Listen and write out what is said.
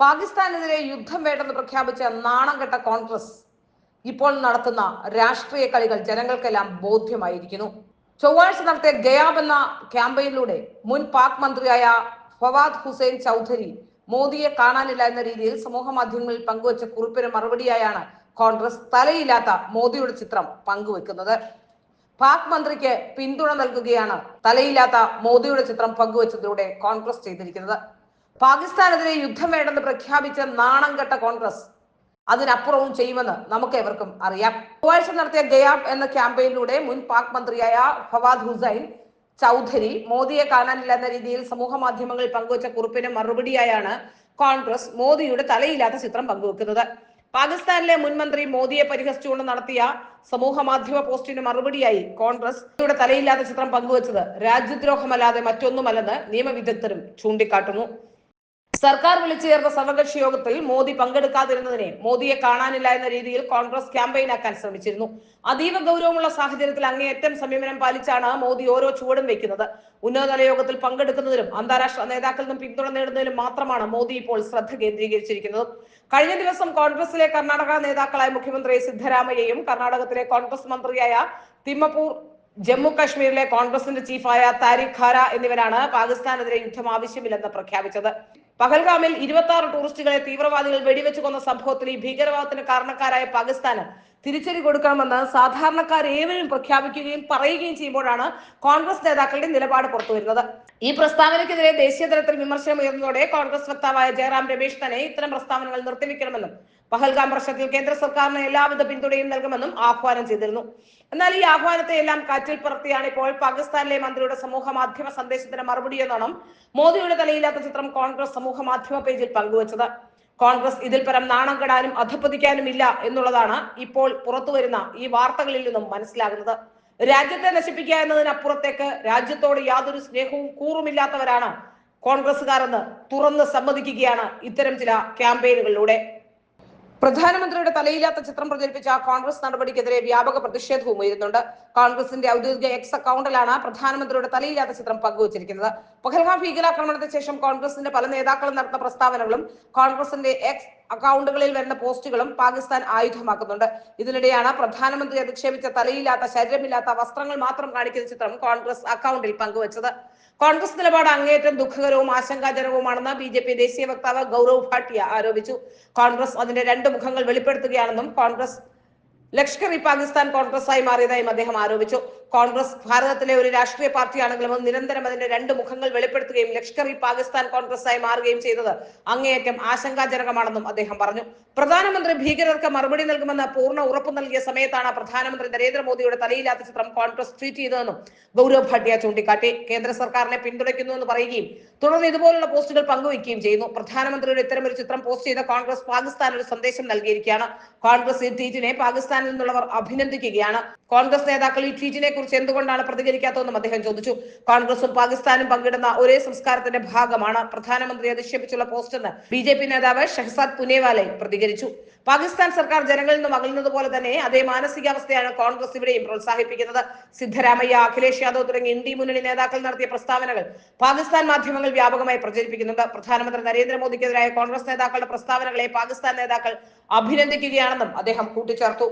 പാകിസ്ഥാനെതിരെ യുദ്ധം വേണ്ടെന്ന് പ്രഖ്യാപിച്ച നാണം കെട്ട കോൺഗ്രസ് ഇപ്പോൾ നടത്തുന്ന രാഷ്ട്രീയ കളികൾ ജനങ്ങൾക്കെല്ലാം ബോധ്യമായിരിക്കുന്നു. ചൊവ്വാഴ്ച നടത്തിയ ഗയാബ് എന്ന ക്യാമ്പയിനിലൂടെ മുൻ പാക് മന്ത്രിയായ ഫവാദ് ഹുസൈൻ ചൗധരി മോദിയെ കാണാനില്ല എന്ന രീതിയിൽ സമൂഹ മാധ്യമങ്ങളിൽ പങ്കുവച്ച കുറിപ്പിന് മറുപടിയായാണ് കോൺഗ്രസ് തലയില്ലാത്ത മോദിയുടെ ചിത്രം പങ്കുവെക്കുന്നത്. പാക് മന്ത്രിക്ക് പിന്തുണ നൽകുകയാണ് തലയില്ലാത്ത മോദിയുടെ ചിത്രം പങ്കുവച്ചതിലൂടെ കോൺഗ്രസ് ചെയ്തിരിക്കുന്നത്. പാകിസ്ഥാനെതിരെ യുദ്ധം വേണ്ടെന്ന് പ്രഖ്യാപിച്ച നാണം കെട്ട കോൺഗ്രസ് അതിനപ്പുറവും ചെയ്യുമെന്ന് നമുക്ക് ഏവർക്കും അറിയാം. ചൊവ്വാഴ്ച നടത്തിയ ഗയാബ് എന്ന ക്യാമ്പയിനിലൂടെ മുൻ പാക് മന്ത്രിയായ ഫവാദ് ഹുസൈൻ ചൗധരി മോദിയെ കാണാനില്ല എന്ന രീതിയിൽ സമൂഹ മാധ്യമങ്ങളിൽ പങ്കുവച്ച കുറിപ്പിന് മറുപടിയായാണ് കോൺഗ്രസ് മോദിയുടെ തലയില്ലാത്ത ചിത്രം പങ്കുവെക്കുന്നത്. പാകിസ്ഥാനിലെ മുൻമന്ത്രി മോദിയെ പരിഹസിച്ചുകൊണ്ട് നടത്തിയ സമൂഹ മാധ്യമ പോസ്റ്റിന് മറുപടിയായി കോൺഗ്രസ് മോദിയുടെ തലയില്ലാത്ത ചിത്രം പങ്കുവച്ചത് രാജ്യദ്രോഹമല്ലാതെ മറ്റൊന്നുമല്ലെന്ന് നിയമവിദഗ്ധരും ചൂണ്ടിക്കാട്ടുന്നു. സർക്കാർ വിളിച്ചു ചേർന്ന സർവകക്ഷി യോഗത്തിൽ മോദി പങ്കെടുക്കാതിരുന്നതിനെ മോദിയെ കാണാനില്ല എന്ന രീതിയിൽ കോൺഗ്രസ് ക്യാമ്പയിനാക്കാൻ ശ്രമിച്ചിരുന്നു. അതീവ ഗൗരവമുള്ള സാഹചര്യത്തിൽ അങ്ങേയറ്റം സംയമനം പാലിച്ചാണ് മോദി ഓരോ ചുവടും വെക്കുന്നത്. ഉന്നതതല യോഗത്തിൽ പങ്കെടുക്കുന്നതിലും അന്താരാഷ്ട്ര നേതാക്കളിൽ നിന്നും പിന്തുണ നേടുന്നതിലും മാത്രമാണ് മോദി ഇപ്പോൾ ശ്രദ്ധ കേന്ദ്രീകരിച്ചിരിക്കുന്നത്. കഴിഞ്ഞ ദിവസം കോൺഗ്രസിലെ കർണാടക നേതാക്കളായ മുഖ്യമന്ത്രി സിദ്ധരാമയ്യയും കർണാടകത്തിലെ കോൺഗ്രസ് മന്ത്രിയായ തിമ്മപൂർ ജമ്മു കാശ്മീരിലെ കോൺഗ്രസിന്റെ ചീഫായ താരിഖ് ഖാര എന്നിവരാണ് പാകിസ്ഥാനെതിരെ യുദ്ധം ആവശ്യമില്ലെന്ന് പ്രഖ്യാപിച്ചത്. പഹൽഗാമിൽ 26 ടൂറിസ്റ്റുകളെ തീവ്രവാദികൾ വെടിവെച്ചു കൊന്ന സംഭവത്തിൽ ഈ ഭീകരവാദത്തിന് കാരണക്കാരായ പാകിസ്ഥാന് തിരിച്ചടി കൊടുക്കണമെന്ന് സാധാരണക്കാരേവരും പ്രഖ്യാപിക്കുകയും പറയുകയും ചെയ്യുമ്പോഴാണ് കോൺഗ്രസ് നേതാക്കളുടെ നിലപാട് പുറത്തുവരുന്നത്. ഈ പ്രസ്താവനയ്ക്കെതിരെ ദേശീയ തലത്തിൽ വിമർശനം ഉയർന്നതോടെ കോൺഗ്രസ് വക്താവായ ജയറാം രമേശ് തന്നെ ഇത്തരം പ്രസ്താവനകൾ നിർത്തിവെക്കണമെന്നും പഹൽഗാം പ്രശ്നത്തിൽ കേന്ദ്ര സർക്കാരിന് എല്ലാവിധ പിന്തുണയും നൽകുമെന്നും ആഹ്വാനം ചെയ്തിരുന്നു. എന്നാൽ ഈ ആഹ്വാനത്തെ എല്ലാം കാറ്റിൽ പറത്തിയാണ് ഇപ്പോൾ പാകിസ്ഥാനിലെ മന്ത്രിയുടെ സമൂഹ മാധ്യമ സന്ദേശത്തിന് മറുപടി എന്നോണം മോദിയുടെ തലയില്ലാത്ത ചിത്രം കോൺഗ്രസ് സമൂഹ മാധ്യമ പേജിൽ പങ്കുവച്ചത്. കോൺഗ്രസ് ഇതിൽ പരം നാണം കെടാനും അധപ്പതിക്കാനും ഇല്ല എന്നുള്ളതാണ് ഇപ്പോൾ പുറത്തുവരുന്ന ഈ വാർത്തകളിൽ നിന്നും മനസ്സിലാകുന്നത്. രാജ്യത്തെ നശിപ്പിക്കുക എന്നതിനപ്പുറത്തേക്ക് രാജ്യത്തോട് യാതൊരു സ്നേഹവും കൂറുമില്ലാത്തവരാണ് കോൺഗ്രസുകാരെന്ന് തുറന്ന് സമ്മതിക്കുകയാണ് ഇത്തരം ചില ക്യാമ്പയിനുകളിലൂടെ. പ്രധാനമന്ത്രിയുടെ തലയില്ലാത്ത ചിത്രം പ്രചരിപ്പിച്ച കോൺഗ്രസ് നടപടിക്കെതിരെ വ്യാപക പ്രതിഷേധവും ഉയരുന്നുണ്ട്. കോൺഗ്രസിന്റെ ഔദ്യോഗിക എക്സ് അക്കൗണ്ടിലാണ് പ്രധാനമന്ത്രിയുടെ തലയില്ലാത്ത ചിത്രം പങ്കുവച്ചിരിക്കുന്നത്. പഹൽഗാം ഭീകരാക്രമണത്തിന് ശേഷം കോൺഗ്രസിന്റെ പല നേതാക്കളും നടത്തുന്ന പ്രസ്താവനകളും കോൺഗ്രസിന്റെ എക്സ് അക്കൗണ്ടുകളിൽ വരുന്ന പോസ്റ്റുകളും പാകിസ്ഥാൻ ആയുധമാക്കുന്നുണ്ട്. ഇതിനിടെയാണ് പ്രധാനമന്ത്രി അധിക്ഷേപിച്ച തലയില്ലാത്ത ശരീരമില്ലാത്ത വസ്ത്രങ്ങൾ മാത്രം കാണിക്കുന്ന ചിത്രം കോൺഗ്രസ് അക്കൗണ്ടിൽ പങ്കുവച്ചത്. കോൺഗ്രസ് നിലപാട് അങ്ങേയറ്റം ദുഃഖകരവും ആശങ്കാജനകവുമാണെന്ന് ബി.ജെ.പി ദേശീയ വക്താവ് ഗൗരവ് ഭാട്ടിയ ആരോപിച്ചു. കോൺഗ്രസ് അതിന്റെ രണ്ട് മുഖങ്ങൾ വെളിപ്പെടുത്തുകയാണെന്നും കോൺഗ്രസ് ലഷ്കർ ഇ പാകിസ്ഥാൻ കോൺഗ്രസായി മാറിയതായും അദ്ദേഹം ആരോപിച്ചു. കോൺഗ്രസ് ഭാരതത്തിലെ ഒരു രാഷ്ട്രീയ പാർട്ടിയാണെങ്കിലും അത് നിരന്തരം അതിന്റെ രണ്ട് മുഖങ്ങൾ വെളിപ്പെടുത്തുകയും ലഷ്കർ ഇ പാകിസ്ഥാൻ കോൺഗ്രസായി മാറുകയും ചെയ്തത് അങ്ങേയറ്റം ആശങ്കാജനകമാണെന്നും അദ്ദേഹം പറഞ്ഞു. പ്രധാനമന്ത്രി ഭീകരർക്ക് മറുപടി നൽകുമെന്ന് പൂർണ്ണ ഉറപ്പ് നൽകിയ സമയത്താണ് പ്രധാനമന്ത്രി നരേന്ദ്രമോദിയുടെ തലയില്ലാത്ത ചിത്രം കോൺഗ്രസ് ട്വീറ്റ് ചെയ്തതെന്നും ഗൗരവ് ഭാട്ടിയ ചൂണ്ടിക്കാട്ടി. കേന്ദ്ര സർക്കാരിനെ പിന്തുണയ്ക്കുന്നുവെന്ന് പറയുകയും തുടർന്ന് ഇതുപോലുള്ള പോസ്റ്റുകൾ പങ്കുവയ്ക്കുകയും ചെയ്യുന്നു. പ്രധാനമന്ത്രിയുടെ ഇത്തരമൊരു ചിത്രം പോസ്റ്റ് ചെയ്ത കോൺഗ്രസ് പാകിസ്ഥാൻ ഒരു സന്ദേശം നൽകിയിരിക്കുകയാണ്. കോൺഗ്രസ് ഈ ട്വീറ്റിനെ പാകിസ്ഥാനിൽ നിന്നുള്ളവർ അഭിനന്ദിക്കുകയാണ്. കോൺഗ്രസ് നേതാക്കൾ ഈ ട്വീറ്റിനെ കുറിച്ച് എന്തുകൊണ്ടാണ് പ്രതികരിക്കാത്തതെന്നും അദ്ദേഹം ചോദിച്ചു. കോൺഗ്രസും പാകിസ്ഥാനും പങ്കിടുന്ന ഒരേ സംസ്കാരത്തിന്റെ ഭാഗമാണ് പ്രധാനമന്ത്രി അധിക്ഷേപിച്ചുള്ള പോസ്റ്റെന്ന് ബി.ജെ.പി നേതാവ് ഷഹസാദ് പുനേവാലെ പ്രതികരിച്ചു. പാകിസ്ഥാൻ സർക്കാർ ജനങ്ങളിൽ നിന്നും അകലുന്നത് പോലെ തന്നെ അതേ മാനസികാവസ്ഥയാണ് കോൺഗ്രസ് ഇവിടെയും പ്രോത്സാഹിപ്പിക്കുന്നത്. സിദ്ധരാമയ്യ, അഖിലേഷ് യാദവ് തുടങ്ങിയ ഇന്ത്യ മുന്നണി നേതാക്കൾ നടത്തിയ പ്രസ്താവനകൾ പാകിസ്ഥാൻ മാധ്യമങ്ങൾ വ്യാപകമായി പ്രചരിപ്പിക്കുന്നുണ്ട്. പ്രധാനമന്ത്രി നരേന്ദ്രമോദിക്കെതിരായ കോൺഗ്രസ് നേതാക്കളുടെ പ്രസ്താവനകളെ പാകിസ്ഥാൻ നേതാക്കൾ അഭിനന്ദിക്കുകയാണെന്നും അദ്ദേഹം കൂട്ടിച്ചേർത്തു.